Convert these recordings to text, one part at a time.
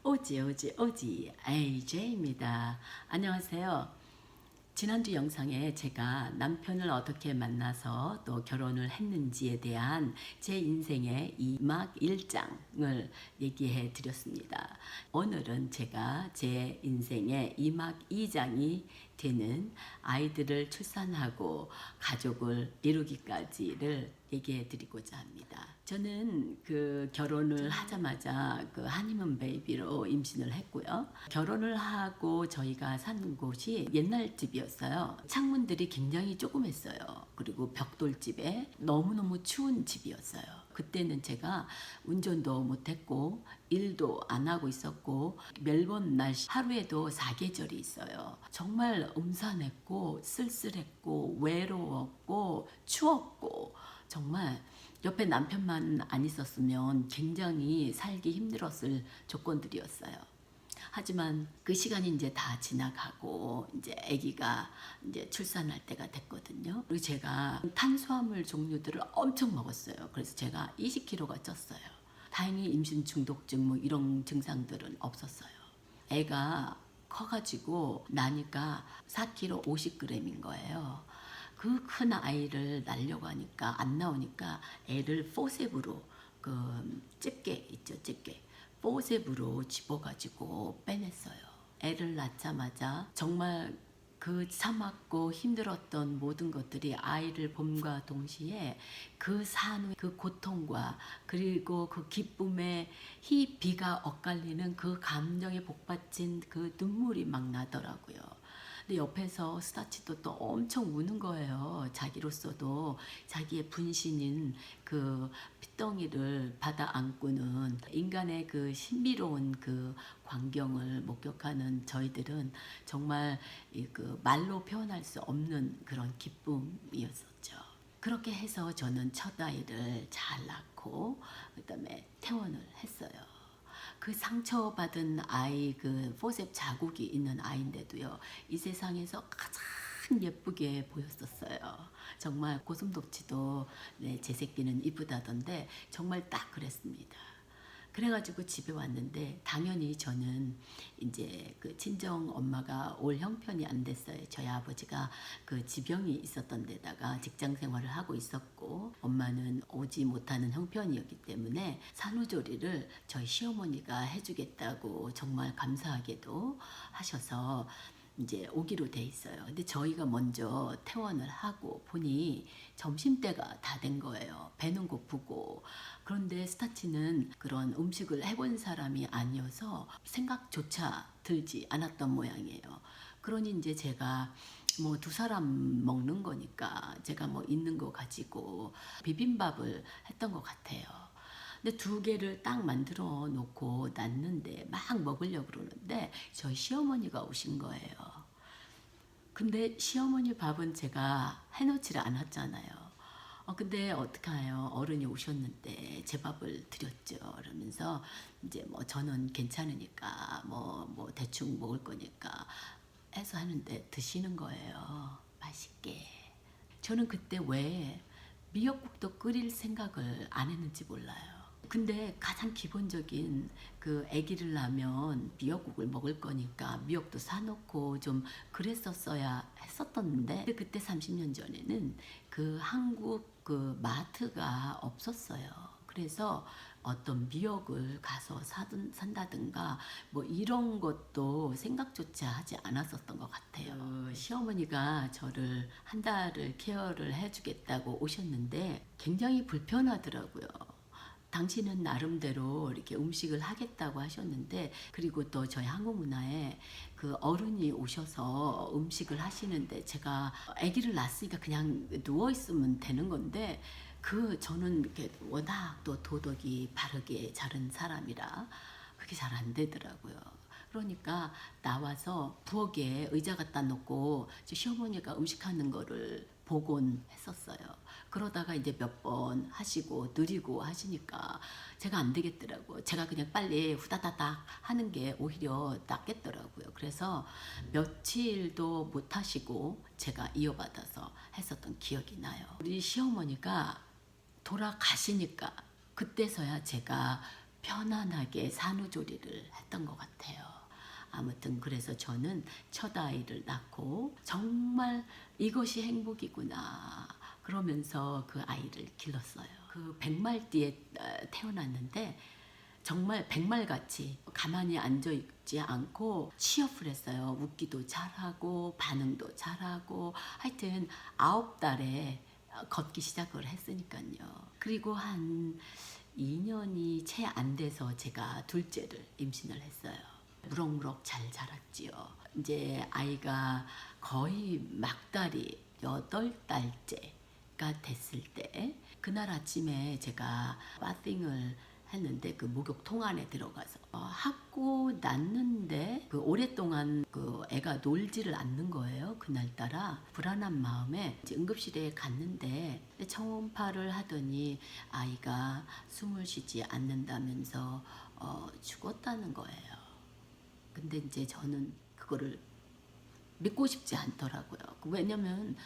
오지 AJ입니다. 안녕하세요. 지난주 영상에 제가 남편을 어떻게 만나서 또 결혼을 했는지에 대한 제 인생의 2막 1장을 얘기해 드렸습니다. 오늘은 제가 제 인생의 2막 2장이 되는 아이들을 출산하고 가족을 이루기까지를 얘기해 드리고자 합니다. 저는 그 결혼을 하자마자 그 한이문 베이비로 임신을 했고요. 결혼을 하고 저희가 산 곳이 옛날 집이었어요. 창문들이 굉장히 조그맸어요. 그리고 벽돌집에 너무너무 추운 집이었어요. 그때는 제가 운전도 못했고 일도 안 하고 있었고 멜번 날씨 하루에도 4계절이 있어요. 정말 음산했고 쓸쓸했고 외로웠고 추웠고 정말 옆에 남편만 안 있었으면 굉장히 살기 힘들었을 조건들이었어요. 하지만 그 시간이 이제 다 지나가고 이제 아기가 이제 출산할 때가 됐거든요. 그리고 제가 탄수화물 종류들을 엄청 먹었어요. 그래서 제가 20kg가 쪘어요. 다행히 임신 중독증 뭐 이런 증상들은 없었어요. 애가 커가지고 나니까 4kg 50g인 거예요. 그 큰 아이를 낳으려고 하니까 안 나오니까 애를 포셉으로 그 집게 있죠, 집게 포셉으로 집어가지고 빼냈어요. 애를 낳자마자 정말 그 참았고 힘들었던 모든 것들이 아이를 봄과 동시에 그 산의 그 고통과 그리고 그 기쁨에 비가 엇갈리는 그 감정에 복받친 그 눈물이 막 나더라고요. 근데 옆에서 스타치도 또 엄청 우는 거예요. 자기로서도 자기의 분신인 그 핏덩이를 받아 안고는 인간의 그 신비로운 그 광경을 목격하는 저희들은 정말 그 말로 표현할 수 없는 그런 기쁨이었었죠. 그렇게 해서 저는 첫 아이를 잘 낳고 그다음에 퇴원을 했어요. 그 상처받은 아이 그 포셉 자국이 있는 아이인데도요. 이 세상에서 가장 예쁘게 보였었어요. 정말 고슴도치도 네, 제 새끼는 이쁘다던데 정말 딱 그랬습니다. 그래가지고 집에 왔는데 당연히 저는 이제 그 친정 엄마가 올 형편이 안 됐어요. 저희 아버지가 그 지병이 있었던 데다가 직장 생활을 하고 있었고 엄마는 오지 못하는 형편이었기 때문에 산후조리를 저희 시어머니가 해주겠다고 정말 감사하게도 하셔서 이제 오기로 돼 있어요. 근데 저희가 먼저 퇴원을 하고 보니 점심때가 다 된 거예요. 배는 고프고. 그런데 스타치는 그런 음식을 해본 사람이 아니어서 생각조차 들지 않았던 모양이에요. 그러니 이제 제가 뭐 두 사람 먹는 거니까 제가 뭐 있는 거 가지고 비빔밥을 했던 것 같아요. 근데 두 개를 딱 만들어 놓고 놨는데 막 먹으려고 그러는데 저희 시어머니가 오신 거예요. 근데 시어머니 밥은 제가 해놓지를 않았잖아요. 근데 어떡해요. 어른이 오셨는데 제 밥을 드렸죠. 그러면서 이제 뭐 저는 괜찮으니까 뭐 대충 먹을 거니까 해서 하는데 드시는 거예요. 맛있게. 저는 그때 왜 미역국도 끓일 생각을 안 했는지 몰라요. 근데 가장 기본적인 그 아기를 낳으면 미역국을 먹을 거니까 미역도 사놓고 좀 그랬었어야 했었던데 그때 30년 전에는 그 한국 그 마트가 없었어요. 그래서 어떤 미역을 가서 산다든가 뭐 이런 것도 생각조차 하지 않았었던 것 같아요. 시어머니가 저를 한 달을 케어를 해주겠다고 오셨는데 굉장히 불편하더라고요. 당신은 나름대로 이렇게 음식을 하겠다고 하셨는데 그리고 또 저희 한국 문화에 그 어른이 오셔서 음식을 하시는데 제가 아기를 낳았으니까 그냥 누워 있으면 되는 건데 그 저는 이렇게 워낙 또 도덕이 바르게 자른 사람이라 그게 잘 안 되더라고요. 그러니까 나와서 부엌에 의자 갖다 놓고 시어머니가 음식하는 거를 보곤 했었어요. 그러다가 이제 몇 번 하시고 느리고 하시니까 제가 안 되겠더라고요. 제가 그냥 빨리 후다다닥 하는 게 오히려 낫겠더라고요. 그래서 며칠도 못 하시고 제가 이어받아서 했었던 기억이 나요. 우리 시어머니가 돌아가시니까 그때서야 제가 편안하게 산후조리를 했던 것 같아요. 아무튼 그래서 저는 첫 아이를 낳고 정말 이것이 행복이구나 그러면서 그 아이를 길렀어요. 그 백말띠에 태어났는데 정말 백말같이 가만히 앉아있지 않고 취업을 했어요. 웃기도 잘하고 반응도 잘하고 하여튼 9달에 걷기 시작을 했으니까요. 그리고 한 2년이 채 안 돼서 제가 둘째를 임신을 했어요. 무럭무럭 잘 자랐지요. 이제 아이가 거의 막달이 8달째가 됐을 때 그날 아침에 제가 바띵을 했는데 그 목욕통 안에 들어가서 하고 났는데 그 오랫동안 그 애가 놀지를 않는 거예요. 그날따라 불안한 마음에 이제 응급실에 갔는데 초음파를 하더니 아이가 숨을 쉬지 않는다면서 죽었다는 거예요. 근데 이제 저는 그거를 믿고 싶지 않더라고요. 왜냐면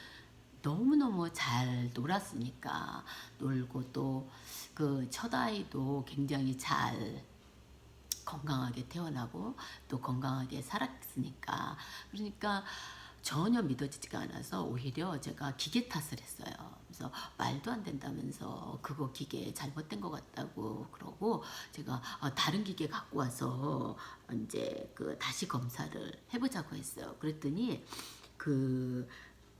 너무너무 잘 놀았으니까. 놀고 또 그 첫아이도 굉장히 잘 건강하게 태어나고 또 건강하게 살았으니까. 그러니까 전혀 믿어지지가 않아서 오히려 제가 기계 탓을 했어요. 그래서 말도 안 된다면서 그거 기계 잘못된 것 같다고 그러고 제가 다른 기계 갖고 와서 이제 그 다시 검사를 해보자고 했어요. 그랬더니 그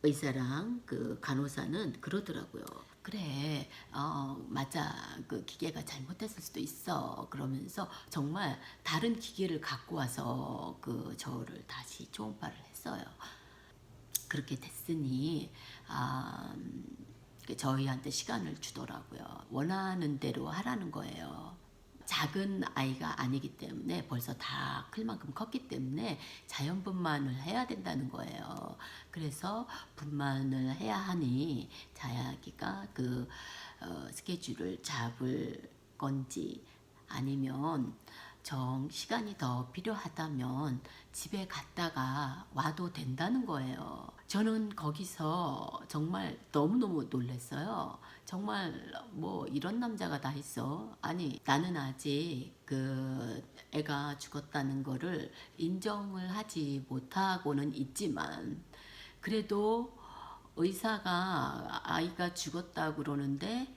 의사랑 그 간호사는 그러더라고요. 그래, 맞아. 그 기계가 잘못됐을 수도 있어. 그러면서 정말 다른 기계를 갖고 와서 그 저를 다시 초음파를 했어요. 그렇게 됐으니 저희한테 시간을 주더라고요. 원하는 대로 하라는 거예요. 작은 아이가 아니기 때문에 벌써 다 클 만큼 컸기 때문에 자연분만을 해야 된다는 거예요. 그래서 분만을 해야 하니 자기가 그 스케줄을 잡을 건지 아니면 시간이 더 필요하다면 집에 갔다가 와도 된다는 거예요. 저는 거기서 정말 너무너무 놀랐어요. 정말 뭐 이런 남자가 다 있어. 아니 나는 아직 그 애가 죽었다는 거를 인정을 하지 못하고는 있지만 그래도 의사가 아이가 죽었다고 그러는데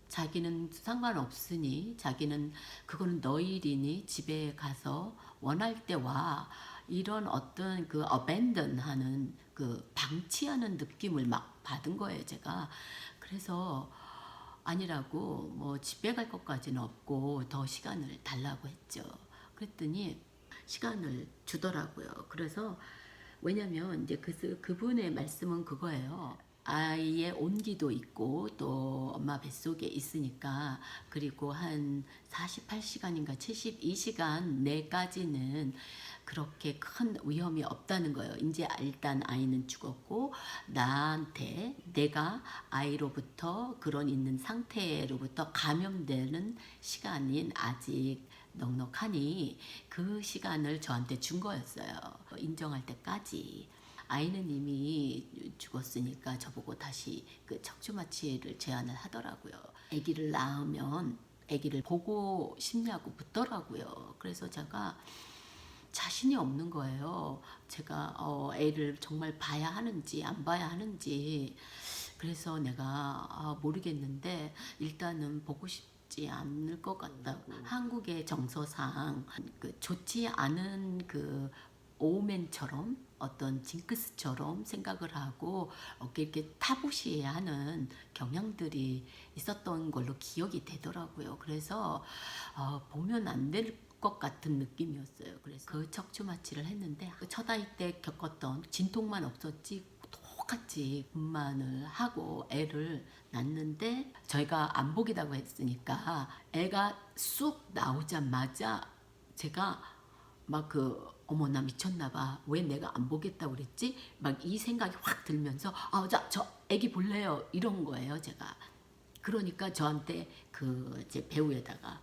자기는 상관없으니 자기는 그거는 너 일이니 집에 가서 원할 때 와. 이런 어떤 그 abandon하는 그 방치하는 느낌을 막 받은 거예요, 제가. 그래서 아니라고 뭐 집에 갈 것까지는 없고 더 시간을 달라고 했죠. 그랬더니 시간을 주더라고요. 그래서 왜냐면 이제 그분의 말씀은 그거예요. 아이의 온기도 있고 또 엄마 뱃속에 있으니까 그리고 한 48시간인가 72시간 내까지는 그렇게 큰 위험이 없다는 거예요. 이제 일단 아이는 죽었고 나한테 내가 아이로부터 그런 있는 상태로부터 감염되는 시간인 아직 넉넉하니 그 시간을 저한테 준 거였어요. 인정할 때까지. 아이는 이미 죽었으니까 저보고 다시 그 척추 마취를 제안을 하더라고요. 아기를 낳으면 아기를 보고 싶냐고 묻더라고요. 그래서 제가 자신이 없는 거예요. 제가 애를 정말 봐야 하는지 안 봐야 하는지. 그래서 내가 모르겠는데 일단은 보고 싶지 않을 것 같다고. 한국의 정서상 그 좋지 않은 그 오멘처럼 어떤 징크스처럼 생각을 하고 이렇게 타부시하는 경향들이 있었던 걸로 기억이 되더라고요. 그래서 보면 안 될 것 같은 느낌이었어요. 그래서 그 척추 마취를 했는데 그 첫 아이 때 겪었던 진통만 없었지 똑같이 분만을 하고 애를 낳는데 저희가 안 보기다고 했으니까 애가 쑥 나오자마자 제가 막 어머 나 미쳤나봐. 왜 내가 안 보겠다고 그랬지? 막 이 생각이 확 들면서 저 애기 볼래요 이런 거예요 제가. 그러니까 저한테 제 배우에다가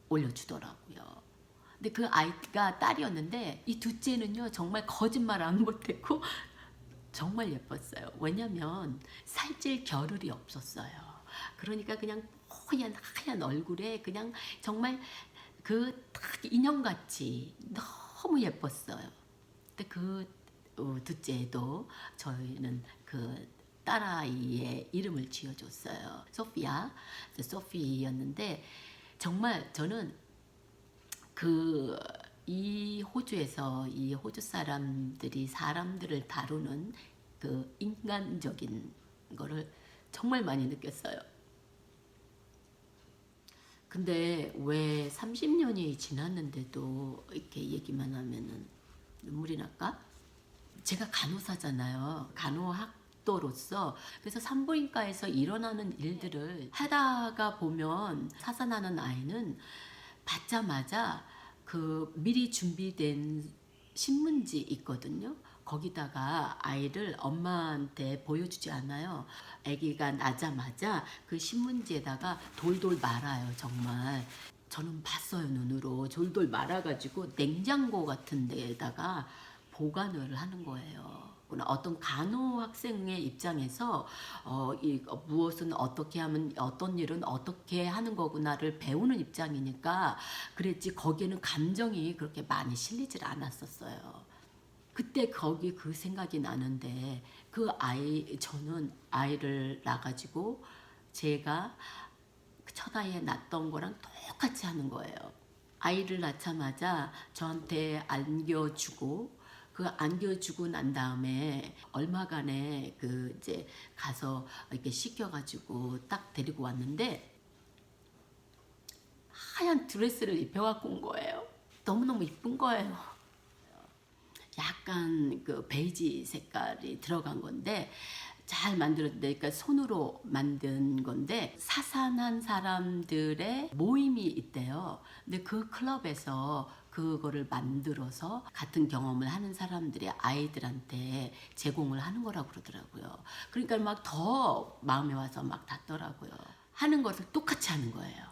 올려주더라고요. 근데 그 아이가 딸이었는데 이 둘째는요 정말 거짓말 안 못했고 정말 예뻤어요. 왜냐면 살찔 겨를이 없었어요. 그러니까 그냥 그냥 하얀 얼굴에 그냥 정말 그 딱 인형같이 너무 예뻤어요. 근데 그 둘째도 저희는 그 딸아이의 이름을 지어줬어요. 소피아, 소피였는데 정말 저는 그 이 호주에서 이 호주 사람들이 사람들을 다루는 그 인간적인 거를 정말 많이 느꼈어요. 근데 왜 30년이 지났는데도 이렇게 얘기만 하면은 눈물이 날까? 제가 간호사잖아요. 간호학도로서. 그래서 산부인과에서 일어나는 일들을 하다가 보면 사산하는 아이는 받자마자 그 미리 준비된 신문지 있거든요. 거기다가 아이를 엄마한테 보여주지 않아요. 아기가 나자마자 그 신문지에다가 돌돌 말아요. 정말 저는 봤어요. 눈으로 돌돌 말아가지고 냉장고 같은 데에다가 보관을 하는 거예요. 어떤 간호학생의 입장에서 무엇은 어떻게 하면 어떤 일은 어떻게 하는 거구나를 배우는 입장이니까 그랬지 거기에는 감정이 그렇게 많이 실리질 않았었어요. 그때 거기 그 생각이 나는데 저는 아이를 낳아가지고 제가 첫 아이에 낳았던 거랑 똑같이 하는 거예요. 아이를 낳자마자 저한테 안겨주고 그 안겨주고 난 다음에 얼마간에 그 이제 가서 이렇게 씻겨가지고 딱 데리고 왔는데 하얀 드레스를 입혀갖고 온 거예요. 너무너무 이쁜 거예요. 약간 그 베이지 색깔이 들어간 건데 잘 만들었는데 그러니까 손으로 만든 건데 사산한 사람들의 모임이 있대요. 근데 그 클럽에서 그거를 만들어서 같은 경험을 하는 사람들이 아이들한테 제공을 하는 거라고 그러더라고요. 그러니까 막 더 마음에 와서 막 닿더라고요. 하는 것을 똑같이 하는 거예요.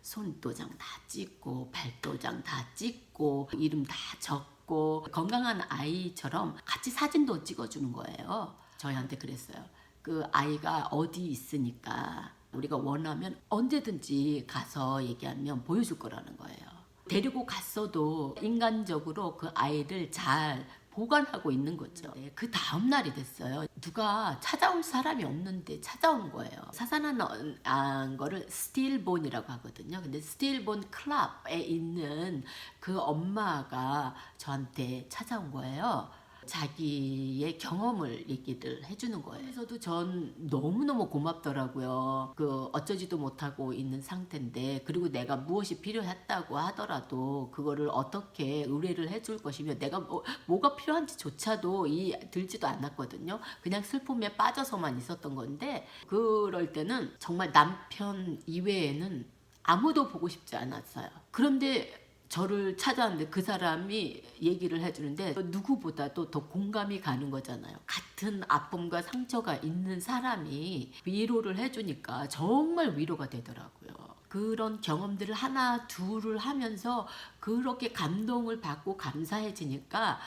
손도장 다 찍고 발도장 다 찍고 이름 다 적고 건강한 아이처럼 같이 사진도 찍어주는 거예요. 저희한테 그랬어요. 그 아이가 어디 있으니까 우리가 원하면 언제든지 가서 얘기하면 보여줄 거라는 거예요. 데리고 갔어도 인간적으로 그 아이를 잘 보관하고 있는 거죠. 그 다음 날이 됐어요. 누가 찾아올 사람이 없는데 찾아온 거예요. 사산한 거를 스틸본이라고 하거든요. 근데 스틸본 클럽에 있는 그 엄마가 저한테 찾아온 거예요. 자기의 경험을 얘기를 해주는 거예요. 그래서도 전 너무너무 고맙더라고요. 그 어쩌지도 못하고 있는 상태인데 그리고 내가 무엇이 필요했다고 하더라도 그거를 어떻게 의뢰를 해줄 것이며 내가 뭐가 필요한지조차도 들지도 않았거든요. 그냥 슬픔에 빠져서만 있었던 건데 그럴 때는 정말 남편 이외에는 아무도 보고 싶지 않았어요. 그런데 저를 찾아왔는데 그 사람이 얘기를 해주는데 누구보다도 더 공감이 가는 거잖아요. 같은 아픔과 상처가 있는 사람이 위로를 해주니까 정말 위로가 되더라고요. 그런 경험들을 하나 둘을 하면서 그렇게 감동을 받고 감사해지니까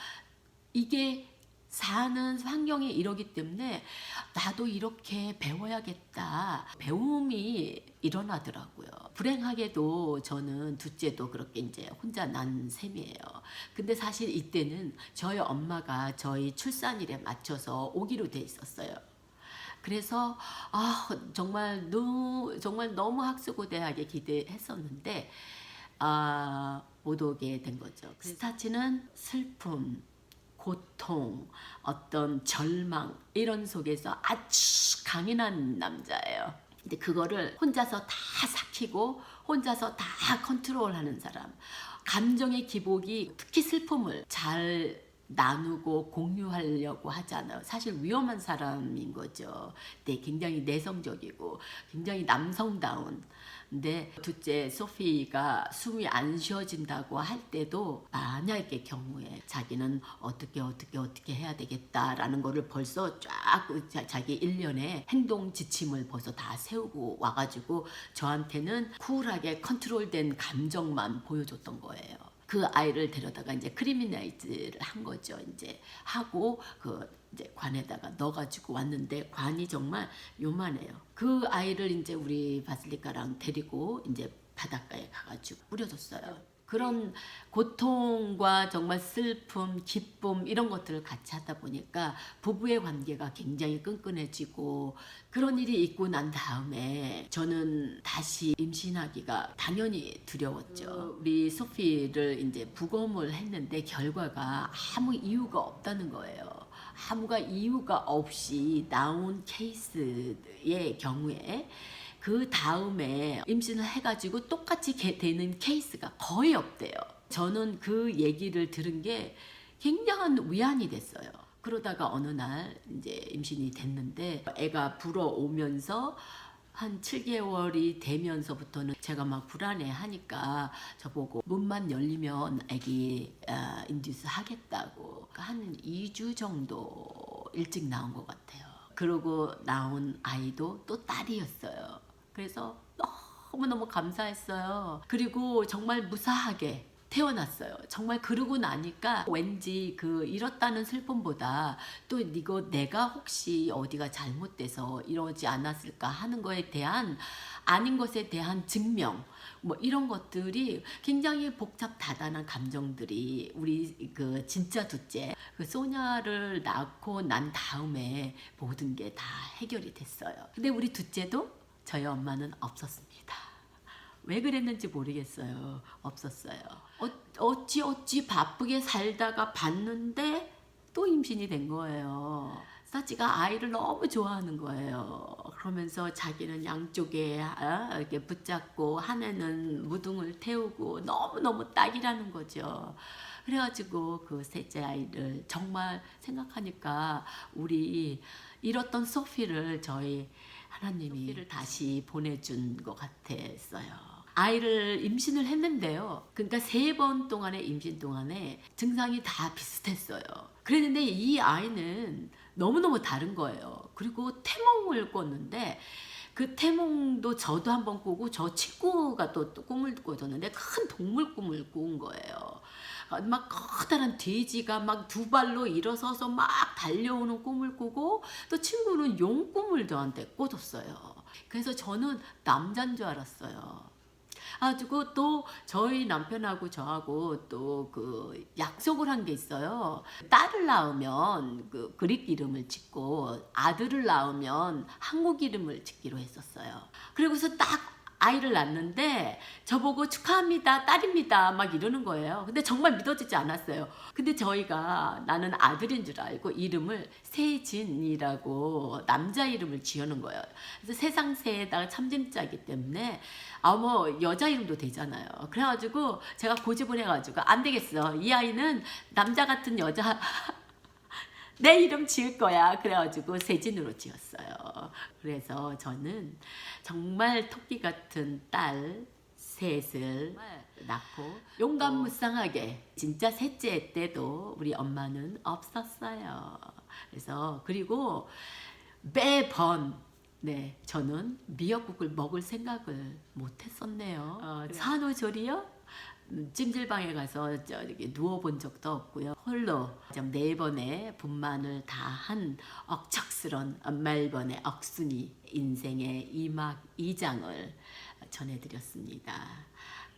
이게 사는 환경이 이러기 때문에 나도 이렇게 배워야겠다. 배움이 일어나더라고요. 불행하게도 저는 둘째도 그렇게 이제 혼자 난 셈이에요. 근데 사실 이때는 저희 엄마가 저희 출산일에 맞춰서 오기로 돼 있었어요. 그래서 정말 너무 학수고대하게 기대했었는데 못 오게 된 거죠. 스타치는 슬픔, 고통, 어떤 절망 이런 속에서 아주 강인한 남자예요. 근데 그거를 혼자서 다 삭히고 혼자서 다 컨트롤하는 사람. 감정의 기복이 특히 슬픔을 잘 나누고 공유하려고 하잖아요. 사실 위험한 사람인 거죠. 네, 굉장히 내성적이고 굉장히 남성다운. 근데 둘째 소피가 숨이 안 쉬어진다고 할 때도 만약의 경우에 자기는 어떻게 해야 되겠다라는 거를 벌써 쫙 자기 일련의 행동 지침을 벌써 다 세우고 와가지고 저한테는 쿨하게 컨트롤된 감정만 보여줬던 거예요. 그 아이를 데려다가 이제 크리미나이즈를 한 거죠. 이제 하고 그 이제 관에다가 넣어가지고 왔는데 관이 정말 요만해요. 그 아이를 이제 우리 바실리카랑 데리고 이제 바닷가에 가가지고 뿌려줬어요. 그런 고통과 정말 슬픔, 기쁨 이런 것들을 같이 하다 보니까 부부의 관계가 굉장히 끈끈해지고 그런 일이 있고 난 다음에 저는 다시 임신하기가 당연히 두려웠죠. 우리 소피를 이제 부검을 했는데 결과가 아무 이유가 없다는 거예요. 아무 이유가 없이 나온 케이스의 경우에 그 다음에 임신을 해가지고 똑같이 되는 케이스가 거의 없대요. 저는 그 얘기를 들은 게 굉장한 위안이 됐어요. 그러다가 어느 날 이제 임신이 됐는데 애가 불어오면서 한 7개월이 되면서부터는 제가 막 불안해 하니까 저보고 문만 열리면 애기 인듀스 하겠다고 한 2주 정도 일찍 나온 것 같아요. 그러고 나온 아이도 또 딸이었어요. 그래서 너무너무 감사했어요. 그리고 정말 무사하게 태어났어요. 정말 그러고 나니까 왠지 그 잃었다는 슬픔보다 또 이거 내가 혹시 어디가 잘못돼서 이러지 않았을까 하는 거에 대한 아닌 것에 대한 증명 뭐 이런 것들이 굉장히 복잡다단한 감정들이 우리 그 진짜 둘째 그 소냐를 낳고 난 다음에 모든 게 다 해결이 됐어요. 근데 우리 둘째도 저희 엄마는 없었습니다. 왜 그랬는지 모르겠어요. 없었어요. 어찌 바쁘게 살다가 봤는데 또 임신이 된 거예요. 사치가 아이를 너무 좋아하는 거예요. 그러면서 자기는 양쪽에 이렇게 붙잡고 한 해는 무등을 태우고 너무너무 딱이라는 거죠. 그래가지고 그 셋째 아이를 정말 생각하니까 우리 잃었던 소피를 저희 하나님이 소피를 다시 보내준 것 같았어요. 아이를 임신을 했는데요. 그러니까 3번 동안의 임신 동안에 증상이 다 비슷했어요. 그랬는데 이 아이는 너무너무 다른 거예요. 그리고 태몽을 꿨는데 그 태몽도 저도 한번 꾸고 저 친구가 또 꿈을 꿔줬는데 큰 동물 꿈을 꾼 거예요. 막 커다란 돼지가 막 2발로 일어서서 막 달려오는 꿈을 꾸고 또 친구는 용 꿈을 저한테 꿔줬어요. 그래서 저는 남자인 줄 알았어요. 가지고 또 저희 남편하고 저하고 또 그 약속을 한 게 있어요. 딸을 낳으면 그 그릭 이름을 짓고 아들을 낳으면 한국 이름을 짓기로 했었어요. 그리고서 딱 아이를 낳는데 저보고 축하합니다, 딸입니다 막 이러는 거예요. 근데 정말 믿어지지 않았어요. 근데 저희가 나는 아들인 줄 알고 이름을 세진이라고 남자 이름을 지어놓은 거예요. 그래서 세상새에다가 참짐자이기 때문에 뭐 여자 이름도 되잖아요. 그래가지고 제가 고집을 해가지고 안 되겠어, 이 아이는 남자 같은 여자 내 이름 지을 거야. 그래가지고 세진으로 지었어요. 그래서 저는 정말 토끼 같은 딸 셋을 낳고 용감무쌍하게 진짜 셋째 때도 우리 엄마는 없었어요. 그래서 그리고 매번 저는 미역국을 먹을 생각을 못했었네요. 산후조리요? 찜질방에 가서 저기 누워본 적도 없고요. 홀로 4번의 분만을 다 한 억척스런 멜번의 억순이 인생의 2막 2장을 전해드렸습니다.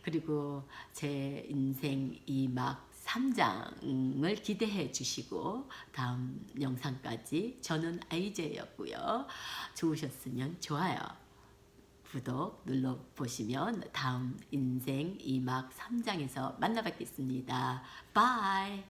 그리고 제 인생 2막 3장을 기대해 주시고 다음 영상까지 저는 아이제였고요. 좋으셨으면 좋아요, 구독 눌러보시면 다음 인생 2막 3장에서 만나뵙겠습니다. 바이.